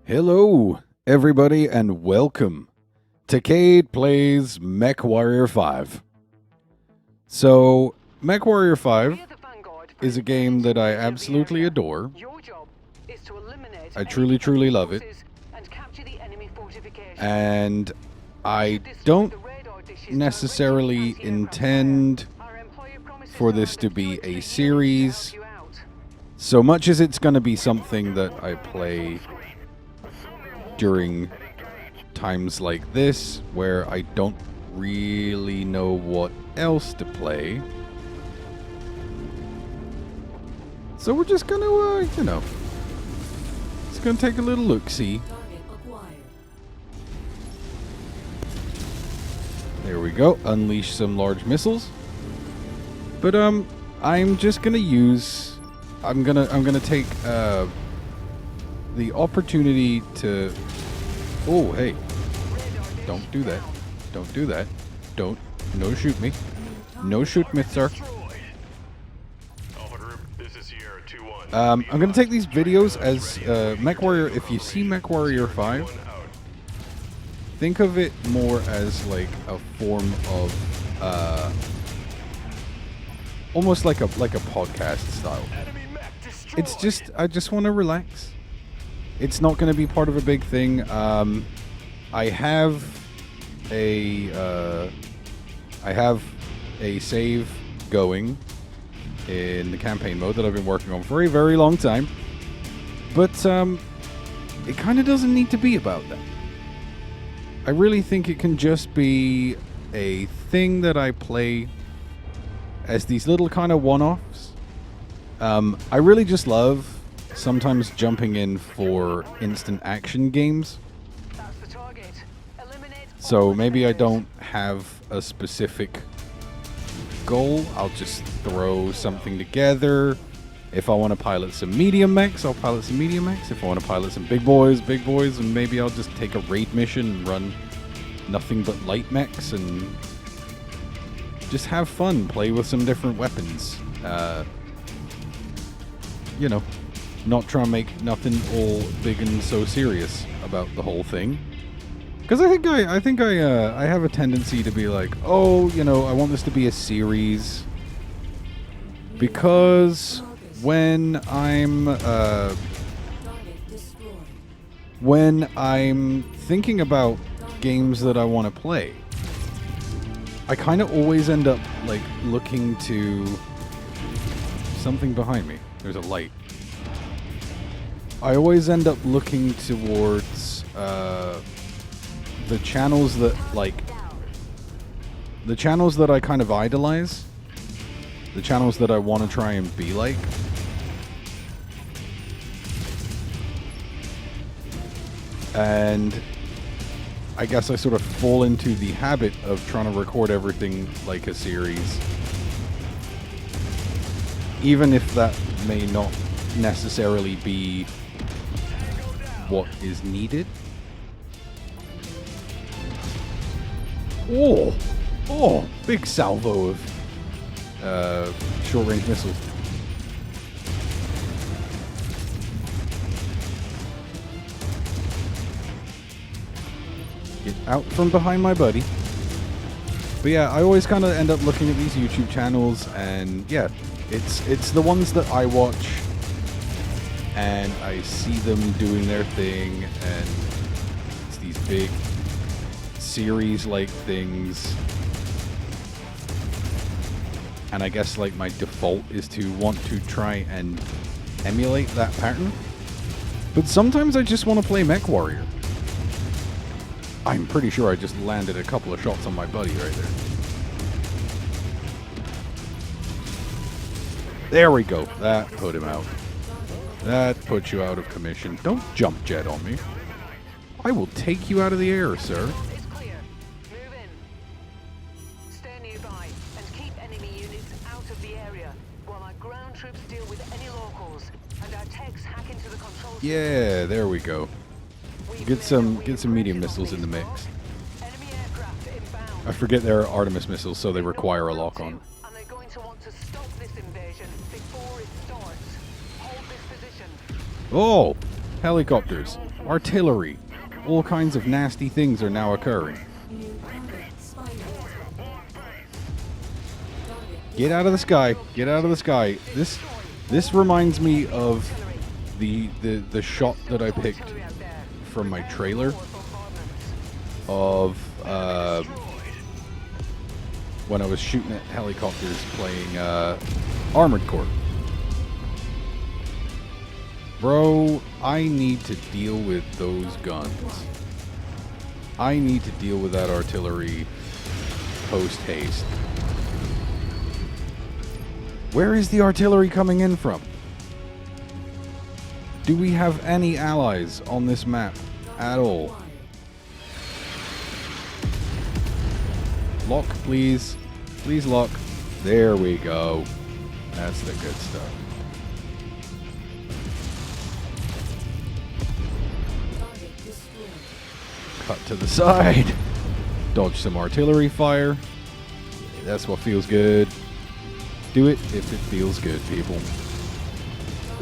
Hello, everybody, and welcome to Kade Plays Mechwarrior 5. So, Mechwarrior 5 is a game that I absolutely adore. I truly, truly love it. And I don't necessarily intend for this to be a series, so much as it's going to be something that I play during times like this, where I don't really know what else to play. So we're just gonna, just gonna take a little look-see. There we go. Unleash some large missiles. But I'm just gonna use. I'm gonna take the opportunity to. Oh, hey! Don't do that! Don't do that! Don't! No, shoot me! No, shoot me, sir! I'm gonna take these videos as Mechwarrior. If you see Mechwarrior 5, think of it more as like a form of almost like a podcast style. It's just I just want to relax. It's not going to be part of a big thing. I have a save going in the campaign mode that I've been working on for a very long time, but it kind of doesn't need to be about that. I really think it can just be a thing that I play as these little kind of one-offs. I really just love sometimes jumping in for instant action games. So maybe I don't have a specific goal. I'll just throw something together. If I want to pilot some medium mechs, I'll pilot some medium mechs. If I want to pilot some big boys, and maybe I'll just take a raid mission and run nothing but light mechs and just have fun, play with some different weapons. Not try and make nothing all big and so serious about the whole thing. Because I think I have a tendency to be like, oh, I want this to be a series. Because when I'm thinking about games that I want to play, I kind of always end up like looking to something behind me. There's a light. I always end up looking towards the channels that I kind of idolize, the channels that I want to try and be like. And I guess I sort of fall into the habit of trying to record everything like a series, even if that may not necessarily be what is needed. Oh, big salvo of short-range missiles. Get out from behind my buddy. But yeah, I always kind of end up looking at these YouTube channels, and yeah, it's the ones that I watch, and I see them doing their thing, and it's these big series-like things. And I guess like my default is to want to try and emulate that pattern. But sometimes I just want to play Mechwarrior. I'm pretty sure I just landed a couple of shots on my buddy right there. There we go. That put him out. That put you out of commission. Don't jump jet on me. I will take you out of the air, sir. It's clear. Move in. Stay nearby and keep enemy units out of the area while our ground troops deal with any locals and our techs hack into the control system. Yeah, there we go. Get some medium missiles in the mix. Enemy aircraft inbound. I forget they're Artemis missiles, so they require a lock-on. And they're going to want to stop this invasion before it starts. position. Oh, helicopters, artillery, all kinds of nasty things are now occurring. Get out of the sky! Get out of the sky! This reminds me of the shot that I picked from my trailer of when I was shooting at helicopters playing Armored Core. Bro, I need to deal with those guns. I need to deal with that artillery post-haste. Where is the artillery coming in from? Do we have any allies on this map at all? Lock, please. Please lock. There we go. That's the good stuff. Cut to the side. Dodge some artillery fire. That's what feels good. Do it if it feels good, people.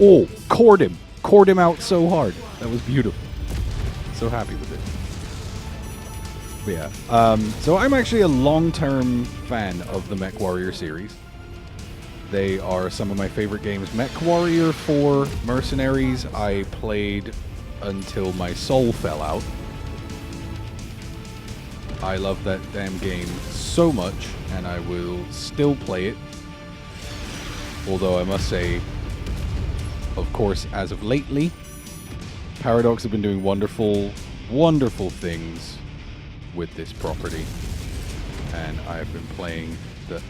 Oh, cored him. Cored him out so hard. That was beautiful. So happy with it. But yeah. So I'm actually a long-term fan of the Mechwarrior series. They are some of my favorite games. Mechwarrior 4 Mercenaries I played until my soul fell out. I love that damn game so much, and I will still play it. Although I must say, of course, as of lately, Paradox have been doing wonderful, wonderful things with this property. And I've been playing the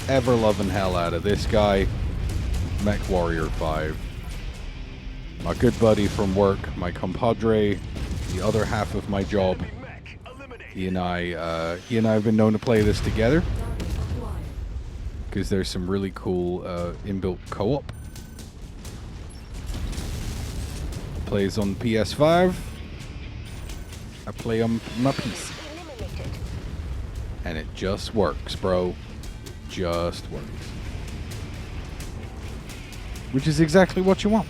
ever-loving hell out of this guy, Mechwarrior 5. My good buddy from work, my compadre, the other half of my job. He and I have been known to play this together because there's some really cool inbuilt co-op. Plays on PS5. I play on my PC, and it just works, bro. Just works. Which is exactly what you want.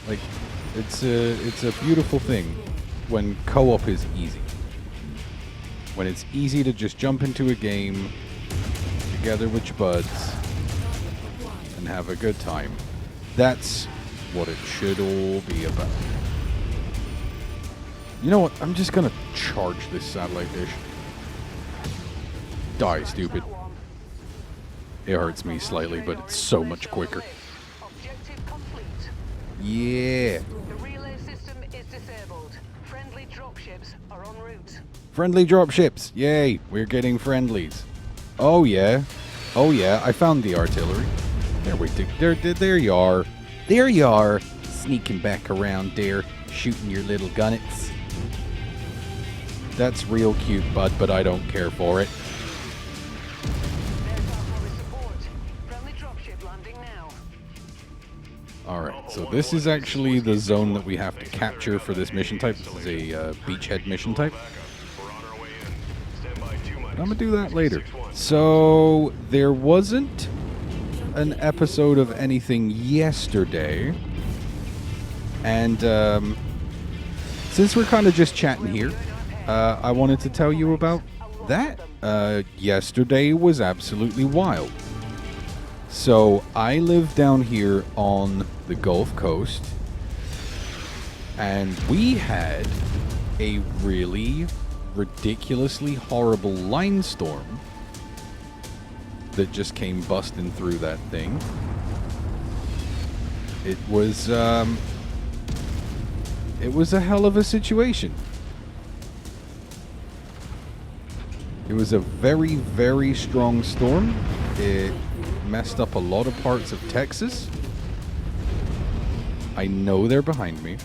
Like, it's a beautiful thing when co-op is easy. When it's easy to just jump into a game together with your buds and have a good time. That's what it should all be about. You know what? I'm just gonna charge this satellite dish. Die, stupid. It hurts me slightly, but it's so much quicker. Objective complete. Yeah. The relay system is disabled. Friendly dropships are en route. Friendly dropships. Yay. We're getting friendlies. Oh, yeah. Oh, yeah. I found the artillery. There we do. There you are. There you are. Sneaking back around there, shooting your little gunnets. That's real cute, bud, but I don't care for it. There's artillery support. Friendly dropship landing now. Alright, so this is actually the zone that we have to capture for this mission type. This is a beachhead mission type. But I'm going to do that later. So, there wasn't an episode of anything yesterday. And since we're kind of just chatting here, I wanted to tell you about that. Yesterday was absolutely wild. So I live down here on the Gulf Coast, and we had a really ridiculously horrible line storm that just came busting through that thing. It was a hell of a situation. It was a very, very strong storm. It messed up a lot of parts of Texas. I know they're behind me.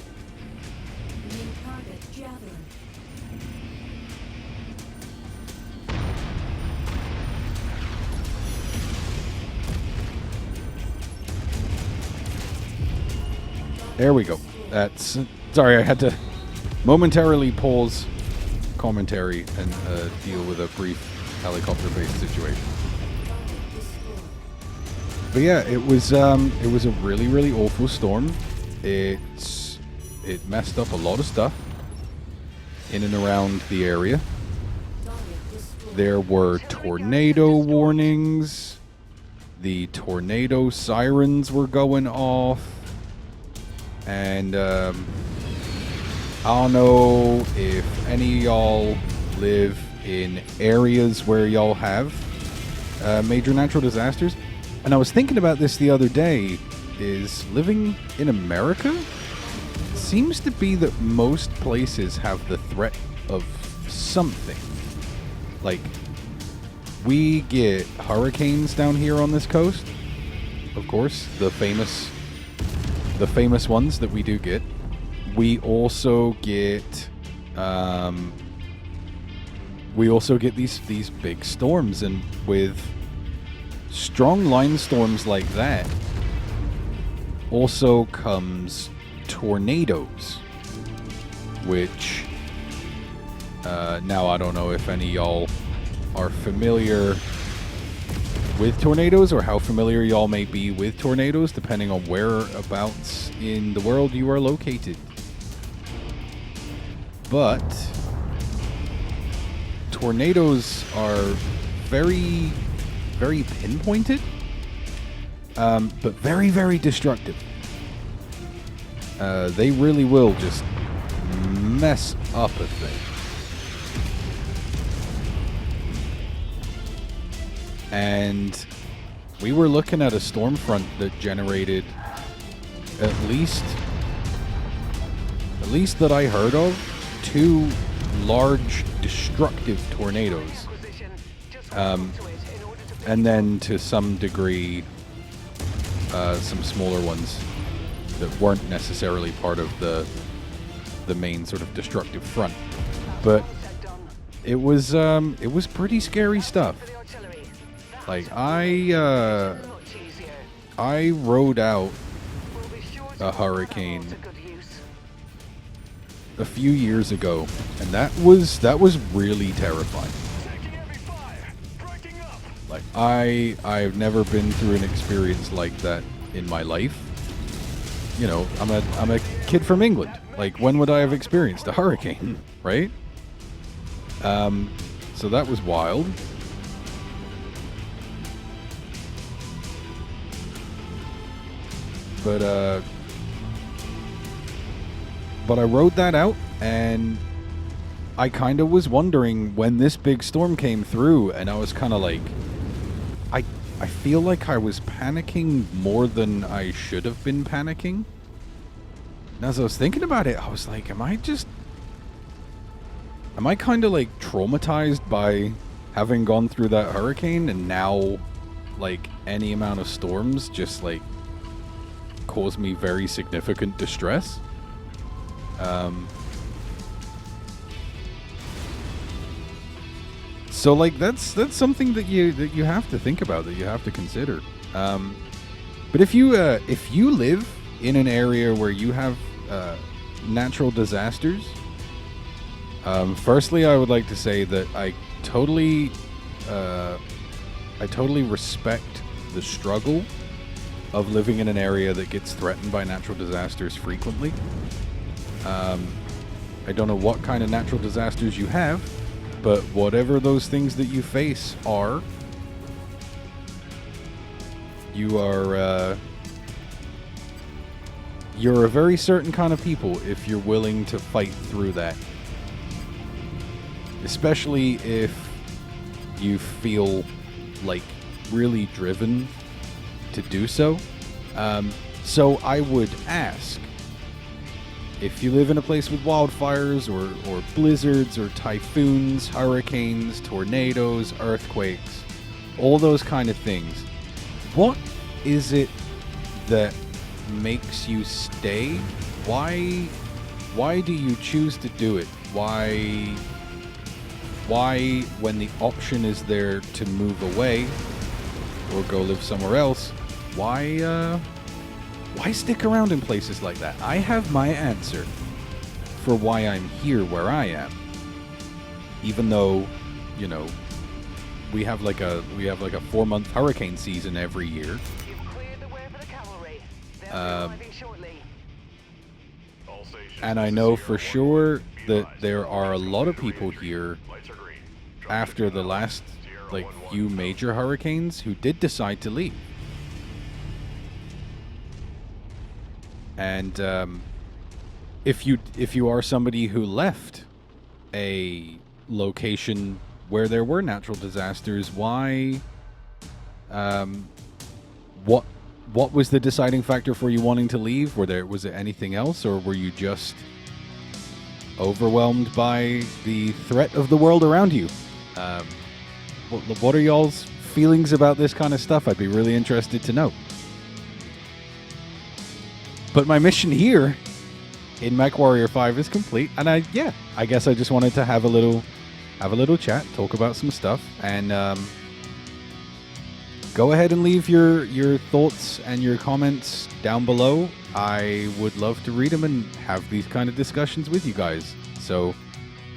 There we go. That's... Sorry, I had to momentarily pause commentary and deal with a brief helicopter-based situation. But yeah, it was a really, really awful storm. It messed up a lot of stuff in and around the area. There were tornado warnings. The tornado sirens were going off. And I don't know if any of y'all live in areas where y'all have major natural disasters. And I was thinking about this the other day, is living in America seems to be that most places have the threat of something. Like, we get hurricanes down here on this coast, of course, the famous ones that we do get. We also get these big storms, and with strong line storms like that also comes tornadoes, which now I don't know if any of y'all are familiar with tornadoes or how familiar y'all may be with tornadoes, depending on whereabouts in the world you are located. But tornadoes are very, very pinpointed, but very, very destructive. They really will just mess up a thing. And we were looking at a storm front that generated at least that I heard of 2 large destructive tornadoes. And then to some degree some smaller ones that weren't necessarily part of the main sort of destructive front. But it was pretty scary stuff. Like, I rode out a hurricane a few years ago, and that was really terrifying. Like, I've never been through an experience like that in my life. You know, I'm a kid from England. Like, when would I have experienced a hurricane, right? So that was wild. But I rode that out, and I kind of was wondering when this big storm came through, and I was kind of like, I feel like I was panicking more than I should have been panicking. And as I was thinking about it, I was like, am I kind of like traumatized by having gone through that hurricane, and now like any amount of storms just like cause me very significant distress? So like that's something that you have to think about, that you have to consider. But if you live in an area where you have natural disasters, firstly, I would like to say that I totally respect the struggle of living in an area that gets threatened by natural disasters frequently. I don't know what kind of natural disasters you have, but whatever those things that you face are, you're a very certain kind of people if you're willing to fight through that. Especially if you feel like really driven to do so. So I would ask, if you live in a place with wildfires or blizzards or typhoons, hurricanes, tornadoes, earthquakes, all those kind of things, what is it that makes you stay? Why do you choose to do it? Why, when the option is there to move away or go live somewhere else, why stick around in places like that? I have my answer for why I'm here where I am. Even though, you know, we have like a 4-month hurricane season every year. the cavalry. They'll be arriving shortly. And I know for sure that there are a lot of people here after the last few major hurricanes who did decide to leave. And if you are somebody who left a location where there were natural disasters, why what was the deciding factor for you wanting to leave? Was it anything else, or were you just overwhelmed by the threat of the world around you? What are y'all's feelings about this kind of stuff? I'd be really interested to know. But my mission here in Mechwarrior 5 is complete, and I guess I just wanted to have a little chat, talk about some stuff, and go ahead and leave your thoughts and your comments down below. I would love to read them and have these kind of discussions with you guys. So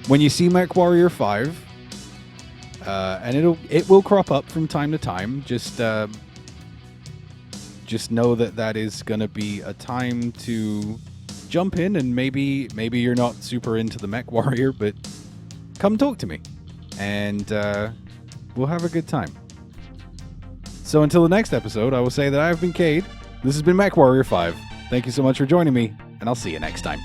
when you see Mechwarrior 5, and it will crop up from time to time, just know that is going to be a time to jump in, and maybe you're not super into the Mechwarrior, but come talk to me, and we'll have a good time. So until the next episode, I will say that I've been Kade. This has been Mechwarrior 5. Thank you so much for joining me, and I'll see you next time.